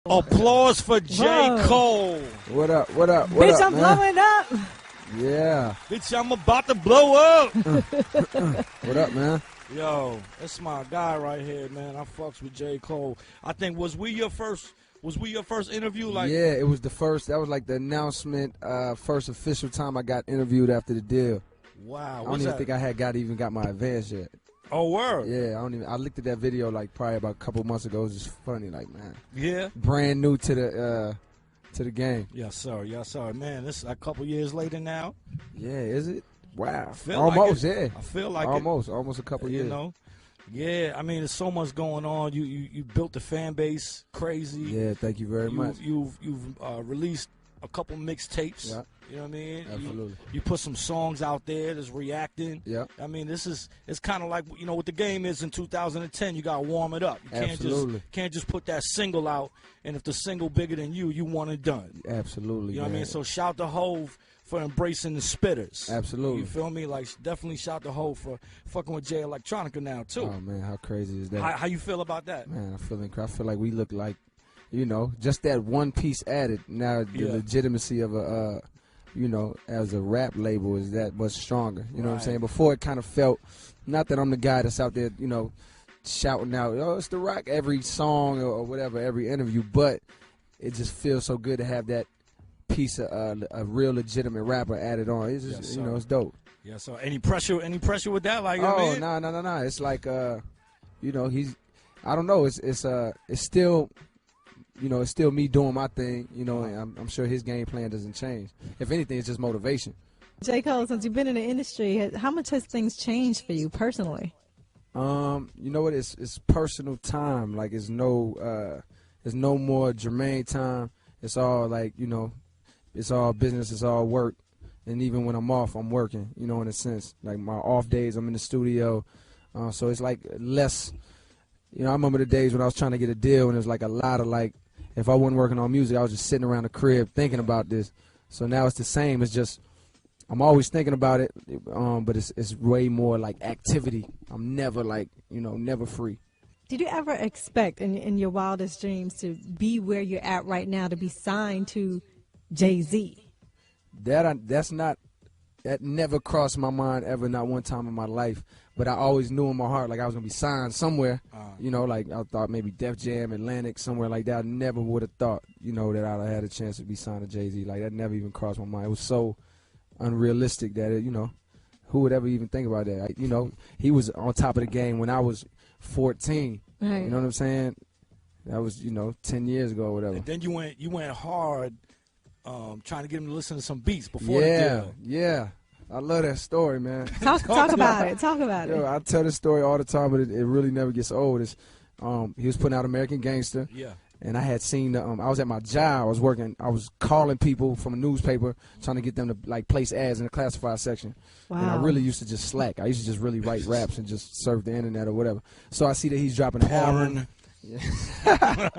Applause for J. Cole. What up? What up? What Bitch, up, I'm man? blowing up. Yeah. Bitch, I'm about to blow up. What up, man? Yo, that's my guy right here, man. I fucks with J. Cole. I think, was we your first interview? Like, yeah, it was the first. That was like the announcement, first official time I got interviewed after the deal. Wow. I don't even think I had got my advance yet. Oh, word. Yeah, I looked at that video like probably about a couple months ago. It was just funny, like, man. Yeah. Brand new to the game. Yes, sir. Yes, sir. Man, this is a couple years later now. Yeah, is it? Wow. Almost, like yeah. I feel like almost a couple years. You know. Yeah, I mean, there's so much going on. You built the fan base crazy. Yeah, thank you very much. You've released a couple mixtapes. Yeah. You know what I mean? Absolutely. You put some songs out there that's reacting. Yeah. I mean, it's kind of like, you know, what the game is in 2010. You got to warm it up. You can't just put that single out, and if the single bigger than you want it done. Absolutely. You know man. what I mean? So shout to Hove for embracing the spitters. Absolutely. You feel me? Like, definitely shout to Hove for fucking with Jayelectronica now, too. Oh, man, how crazy is that? How you feel about that? Man, I feel like we look like, you know, just that one piece added. Now the legitimacy of a, you know, as a rap label is that much stronger. You know what I'm saying? Before it kind of felt, not that I'm the guy that's out there, you know, shouting out, oh, it's The Rock every song or whatever, every interview, but it just feels so good to have that piece of a real legitimate rapper added on. It's just, you know, it's dope. Yeah, so any pressure with that? Like, you know what I mean? No. It's like, you know, I don't know. It's still, you know, it's still me doing my thing, you know, and I'm sure his game plan doesn't change. If anything, it's just motivation. J. Cole, since you've been in the industry, how much has things changed for you personally? You know what? It's personal time. Like, it's no more Jermaine time. It's all like, you know, it's all business. It's all work. And even when I'm off, I'm working, you know, in a sense. Like, my off days, I'm in the studio. So it's like less, you know, I remember the days when I was trying to get a deal, and it was like a lot of like, if I wasn't working on music, I was just sitting around the crib thinking about this. So now it's the same. It's just, I'm always thinking about it, but it's way more like activity. I'm never like, you know, never free. Did you ever expect in your wildest dreams to be where you're at right now, to be signed to Jay-Z? That never crossed my mind ever, not one time in my life. But I always knew in my heart like I was gonna be signed somewhere. You know, like I thought maybe Def Jam, Atlantic, somewhere like that. I never would have thought, you know, that I'd have had a chance to be signed to Jay-Z. Like, that never even crossed my mind. It was so unrealistic that it, you know, who would ever even think about that? You know, he was on top of the game when I was 14. Right. You know what I'm saying? That was, you know, 10 years ago or whatever. And then you went hard, trying to get him to listen to some beats before the deal. Yeah. I love that story, man. Talk about it. Talk about it. I tell this story all the time, but it really never gets old. It's, he was putting out American Gangster. Yeah. And I had seen I was at my job. I was calling people from a newspaper, trying to get them to like place ads in the classified section. Wow. And I really used to just slack. I used to just really write raps and just surf the internet or whatever. So I see that he's dropping an album. Yeah.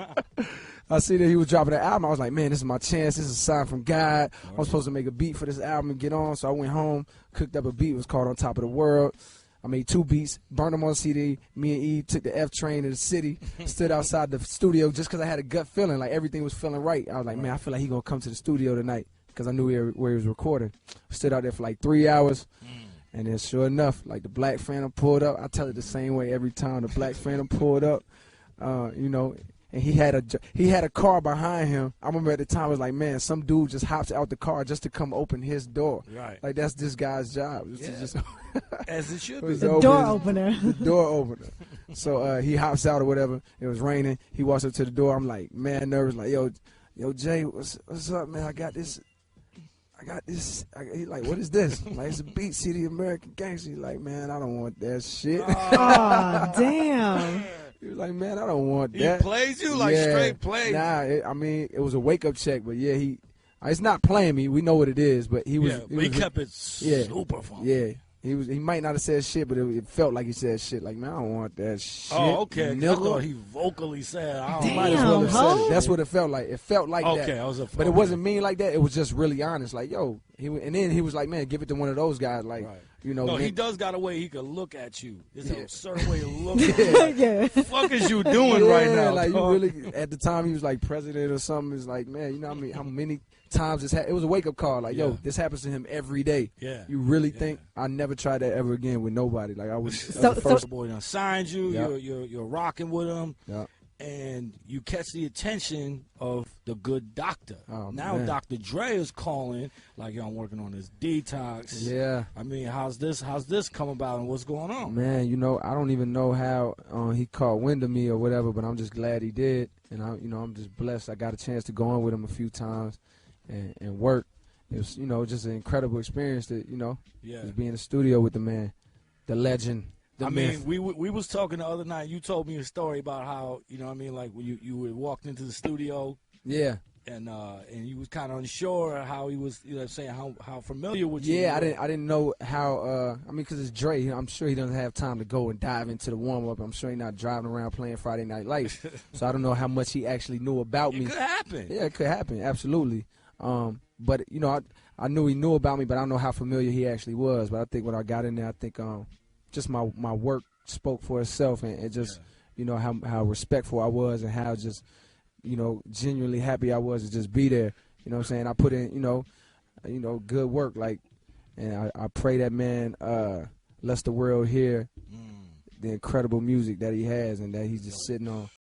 I see that he was dropping an album. I was like, man, this is my chance. This is a sign from God. I'm supposed to make a beat for this album and get on. So I went home, cooked up a beat. It was called On Top of the World. I made 2 beats, burned them on CD. Me and E took the F train to the city, stood outside the studio just because I had a gut feeling, like everything was feeling right. I was like, man, I feel like he's going to come to the studio tonight because I knew where he was recording. Stood out there for like 3 hours. And then sure enough, like the Black Phantom pulled up. I tell it the same way every time. The Black Phantom pulled up, you know, and he had a car behind him. I remember at the time, I was like, man, some dude just hops out the car just to come open his door. Right. Like, that's this guy's job. As it should be. The door opener. The door opener. So he hops out or whatever. It was raining. He walks up to the door. I'm like, man, nervous. Like, yo, Jay, what's up, man? I got this. He's like, what is this? I'm like, it's a beat, CD American Gangster. He's like, man, I don't want that shit. Oh, damn. He was like, man, I don't want that. He plays you like straight plays. Nah, I mean, it was a wake-up check, but yeah, it's not playing me. We know what it is, but he was. Yeah, but he kept it super fun. Yeah. He might not have said shit, but it felt like he said shit. Like, man, I don't want that shit. Oh, okay. Nigga. I thought he vocally said, I don't might as well have said it. That's what it felt like. It felt like that. Okay, But it wasn't mean like that. It was just really honest. Like, yo, and then he was like, man, give it to one of those guys, like, you know. No, man, he does got a way he could look at you. There's a certain way to look at you. Like, what the fuck is you doing right now? Like, dog? you really, at the time, he was like president or something. It's like, man, you know how many times it was a wake-up call. Like, yo, this happens to him every day. Yeah. You really think I never tried that ever again with nobody? Like, I was So the first boy done signed you. You're rocking with him. Yeah. And you catch the attention of the good doctor. Oh, now man. Dr. Dre is calling, like, yo, I'm working on this detox. Yeah. I mean, how's this come about and what's going on? Man, you know, I don't even know how he caught wind of me or whatever, but I'm just glad he did. And I'm just blessed. I got a chance to go on with him a few times and work. It was, just an incredible experience to, just be in the studio with the man, the legend. I mean, we was talking the other night. You told me a story about how, like when you had walked into the studio. Yeah. And you was kind of unsure how he was, saying how familiar with you. Yeah, I didn't know how. Because it's Dre. I'm sure he doesn't have time to go and dive into the warm up. I'm sure he's not driving around playing Friday Night Lights. So I don't know how much he actually knew about me. It could happen. Yeah, it could happen. Absolutely. But I knew he knew about me, but I don't know how familiar he actually was. But I think when I got in there, I think just my work spoke for itself, and just how respectful I was, and how just genuinely happy I was to just be there. You know what I'm saying? I put in good work, like, and I pray that man lets the world hear the incredible music that he has and that he's just sitting on.